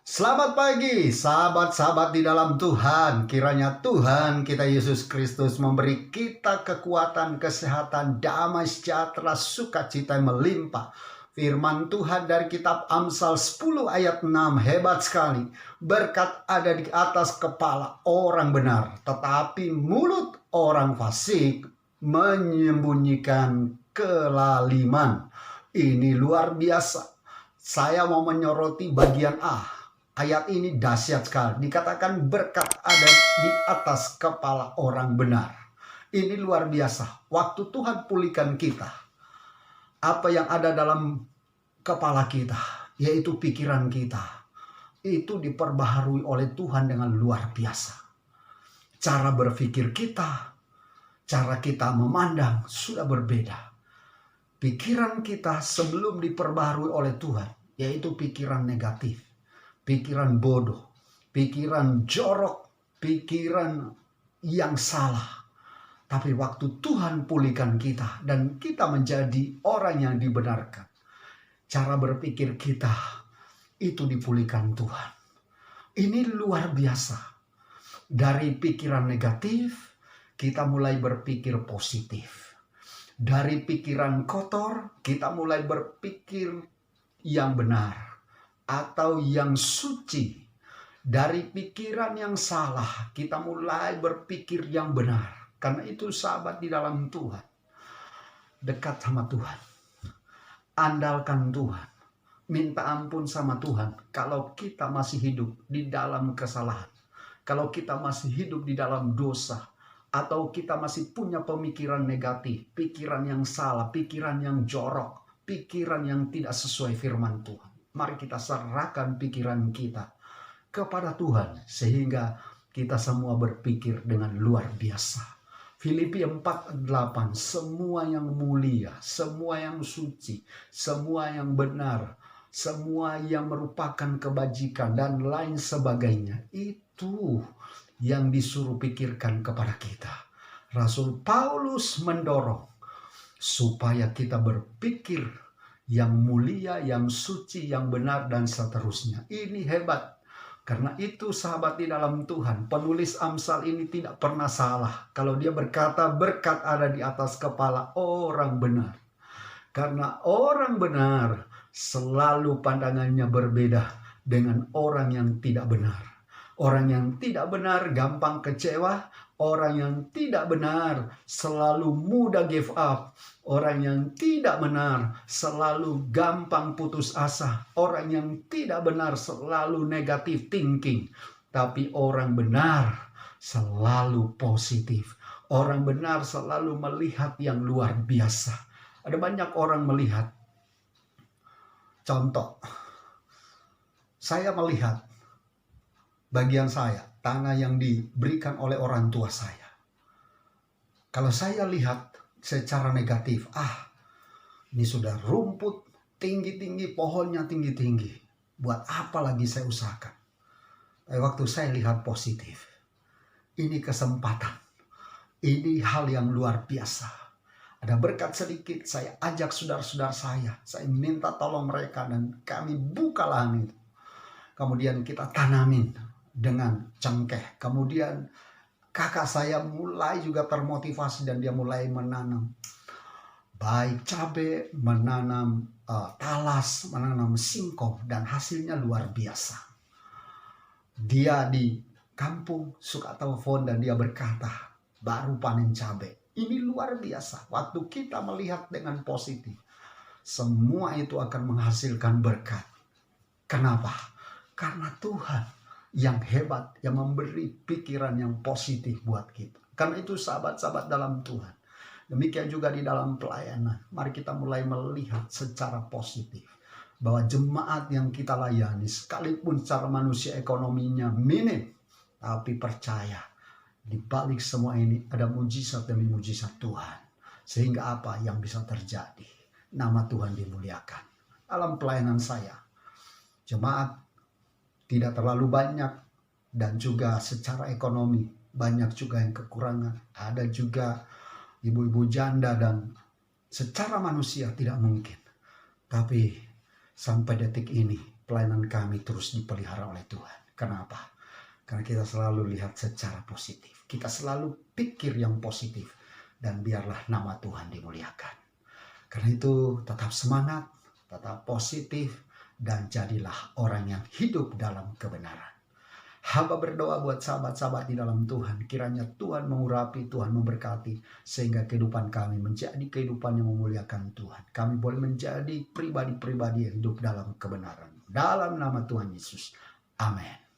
Selamat pagi, sahabat-sahabat di dalam Tuhan. Kiranya Tuhan kita Yesus Kristus memberi kita kekuatan, kesehatan, damai sejahtera, sukacita yang melimpah. Firman Tuhan dari kitab Amsal 10 ayat 6 hebat sekali. Berkat ada di atas kepala orang benar, tetapi mulut orang fasik menyembunyikan kelaliman. Ini luar biasa. Saya mau menyoroti bagian A. Ayat ini dahsyat sekali. Dikatakan berkat ada di atas kepala orang benar. Ini luar biasa. Waktu Tuhan pulihkan kita, apa yang ada dalam kepala kita, yaitu pikiran kita, itu diperbaharui oleh Tuhan dengan luar biasa. Cara berpikir kita, cara kita memandang sudah berbeda. Pikiran kita sebelum diperbaharui oleh Tuhan, yaitu pikiran negatif. Pikiran bodoh, pikiran jorok, pikiran yang salah. Tapi waktu Tuhan pulihkan kita dan kita menjadi orang yang dibenarkan, cara berpikir kita itu dipulihkan Tuhan. Ini luar biasa. Dari pikiran negatif, kita mulai berpikir positif. Dari pikiran kotor, kita mulai berpikir yang benar atau yang suci. Dari pikiran yang salah, kita mulai berpikir yang benar. Karena itu sahabat di dalam Tuhan, dekat sama Tuhan, andalkan Tuhan, minta ampun sama Tuhan. Kalau kita masih hidup di dalam kesalahan, kalau kita masih hidup di dalam dosa, atau kita masih punya pemikiran negatif, pikiran yang salah, pikiran yang jorok, pikiran yang tidak sesuai firman Tuhan, mari kita serahkan pikiran kita kepada Tuhan sehingga kita semua berpikir dengan luar biasa. Filipi 4:8, semua yang mulia, semua yang suci, semua yang benar, semua yang merupakan kebajikan dan lain sebagainya, itu yang disuruh pikirkan kepada kita. Rasul Paulus mendorong supaya kita berpikir yang mulia, yang suci, yang benar, dan seterusnya. Ini hebat. Karena itu sahabat di dalam Tuhan, penulis Amsal ini tidak pernah salah kalau dia berkata berkat ada di atas kepala orang benar. Karena orang benar selalu pandangannya berbeda dengan orang yang tidak benar. Orang yang tidak benar gampang kecewa. Orang yang tidak benar selalu mudah give up. Orang yang tidak benar selalu gampang putus asa. Orang yang tidak benar selalu negative thinking. Tapi orang benar selalu positif. Orang benar selalu melihat yang luar biasa. Ada banyak orang melihat. Contoh, saya melihat bagian saya, tanah yang diberikan oleh orang tua saya. Kalau saya lihat secara negatif, ini sudah rumput tinggi-tinggi, pohonnya tinggi-tinggi. Buat apa lagi saya usahakan? Tapi waktu saya lihat positif, ini kesempatan. Ini hal yang luar biasa. Ada berkat sedikit, saya ajak saudara-saudara saya minta tolong mereka dan kami buka lahan itu. Kemudian kita tanamin dengan cengkeh. Kemudian kakak saya mulai juga termotivasi dan dia mulai menanam baik cabai, menanam talas, menanam singkong, dan hasilnya luar biasa. Dia di kampung suka telepon dan dia berkata baru panen cabai. Ini luar biasa. Waktu kita melihat dengan positif, semua itu akan menghasilkan berkat. Kenapa? Karena Tuhan yang hebat, yang memberi pikiran yang positif buat kita. Karena itu sahabat-sahabat dalam Tuhan, demikian juga di dalam pelayanan, mari kita mulai melihat secara positif bahwa jemaat yang kita layani, sekalipun secara manusia ekonominya minim, tapi percaya di balik semua ini ada mujizat demi mujizat Tuhan. Sehingga apa yang bisa terjadi? Nama Tuhan dimuliakan. Dalam pelayanan saya, jemaat tidak terlalu banyak, dan juga secara ekonomi banyak juga yang kekurangan. Ada juga ibu-ibu janda dan secara manusia tidak mungkin. Tapi sampai detik ini pelayanan kami terus dipelihara oleh Tuhan. Kenapa? Karena kita selalu lihat secara positif. Kita selalu pikir yang positif. Dan biarlah nama Tuhan dimuliakan. Karena itu tetap semangat, tetap positif, dan jadilah orang yang hidup dalam kebenaran. Hamba berdoa buat sahabat-sahabat di dalam Tuhan. Kiranya Tuhan mengurapi, Tuhan memberkati. Sehingga kehidupan kami menjadi kehidupan yang memuliakan Tuhan. Kami boleh menjadi pribadi-pribadi yang hidup dalam kebenaran. Dalam nama Tuhan Yesus. Amin.